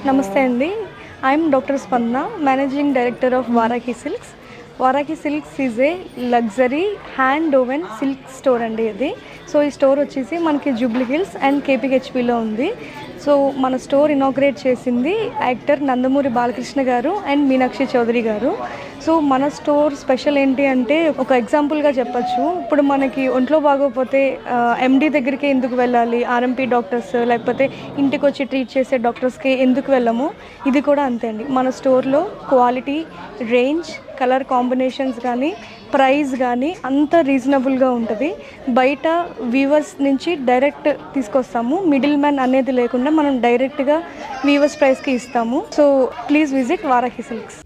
నమస్తే అండి. I'm doctor స్పందన, managing director of Varahi silks. Varahi silks is a luxury hand woven silk store అండి ఇది. సో ఈ స్టోర్ వచ్చేసి మనకి జూబ్లీ హిల్స్ అండ్ కేపీహెచ్పిలో ఉంది. సో మన స్టోర్ ఇనాగ్రేట్ చేసింది యాక్టర్ నందమూరి బాలకృష్ణ గారు అండ్ మీనాక్షి చౌదరి గారు. సో మన స్టోర్ స్పెషల్ ఏంటి అంటే, ఒక ఎగ్జాంపుల్గా చెప్పచ్చు, ఇప్పుడు మనకి ఒంట్లో బాగోకపోతే ఎండి దగ్గరికి ఎందుకు వెళ్ళాలి, ఆర్ఎంపీ డాక్టర్స్ లేకపోతే ఇంటికి వచ్చి ట్రీట్ చేసే డాక్టర్స్కి ఎందుకు వెళ్ళము, ఇది కూడా అంతే అండి. మన స్టోర్లో క్వాలిటీ, రేంజ్, కలర్ కాంబినేషన్స్ కానీ, ప్రైస్ కానీ అంత రీజనబుల్గా ఉంటుంది. బయట వీవర్స్ నుంచి డైరెక్ట్ తీసుకొస్తాము, మిడిల్ మ్యాన్ అనేది లేకుండా మనం డైరెక్ట్గా వీవర్స్ ప్రైస్కి ఇస్తాము. So please visit Varahi silks.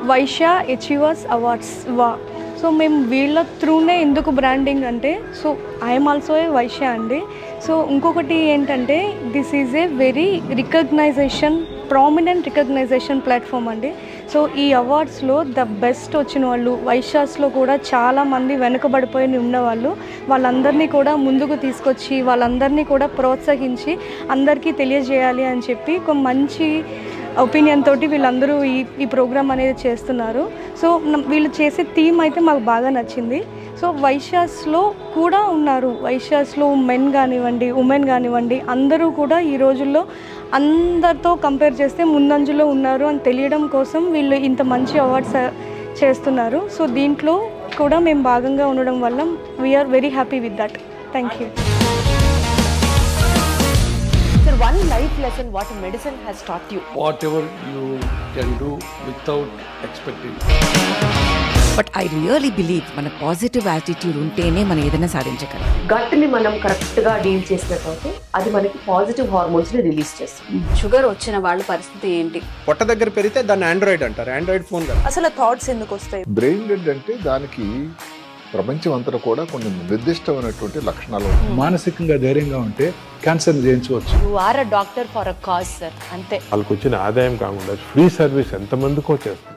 Vaishya achievers awards so మేము వీళ్ళ త్రూనే ఎందుకు బ్రాండింగ్ అంటే, so I'm also a Vaishya అండి. సో ఇంకొకటి ఏంటంటే, this is a very prominent recognition platform అండి. సో ఈ అవార్డ్స్లో ద బెస్ట్ వచ్చిన వాళ్ళు, వైశ్యాస్లో కూడా చాలామంది వెనుకబడిపోయి ఉన్నవాళ్ళు, వాళ్ళందరినీ కూడా ముందుకు తీసుకొచ్చి వాళ్ళందరినీ కూడా ప్రోత్సహించి అందరికీ తెలియజేయాలి అని చెప్పి ఒక మంచి ఒపీనియన్ తోటి వీళ్ళందరూ ఈ ప్రోగ్రామ్ అనేది చేస్తున్నారు. సో వీళ్ళు చేసే థీమ్ అయితే మాకు బాగా నచ్చింది. సో వైశ్యాస్లో కూడా ఉన్నారు, వైశ్యాస్లో మెన్ కానివ్వండి, ఉమెన్ కానివ్వండి, అందరూ కూడా ఈ రోజుల్లో అందరితో కంపేర్ చేస్తే ముందంజలో ఉన్నారు అని తెలియడం కోసం వీళ్ళు ఇంత మంచి అవార్డ్స్ చేస్తున్నారు. సో దీంట్లో కూడా మేము భాగంగా ఉండడం వల్ల we are very happy with that. Thank you. One life lesson what medicine has taught you. Whatever you can do without expecting. But I really believe మన పాజిటివ్ యాటిట్యూడ్ ఉంటేనే మనం ఏదైనా సాధించగలం. గట్ని మనం కరెక్ట్గా డీల్ చేసినట్లయితే అది మనకి పాజిటివ్ హార్మోన్స్ని రిలీజ్ చేస్తుంది. షుగర్ వచ్చిన వాళ్ళ పరిస్థితి ఏంటి? పొట్ట దగ్గర పెరిగితే దాన్ని ఆండ్రాయిడ్ అంటారు, ఆండ్రాయిడ్ ఫోన్ కదా. అసలు థాట్స్ ఎందుకు వస్తాయి? బ్రెయిన్ డెడ్ అంటే దానికి ప్రపంచం అంతా కూడా కొన్ని నిర్దిష్టమైనటువంటి లక్షణాలు. మానసికంగా ధైర్యంగా ఉంటే క్యాన్సర్ జయించవచ్చు. You are a doctor for a cause sir, అంతే. వాళ్ళకి వచ్చిన ఆదాయం కాకుండా ఫ్రీ సర్వీస్ ఎంతమందికో చేస్తుంది.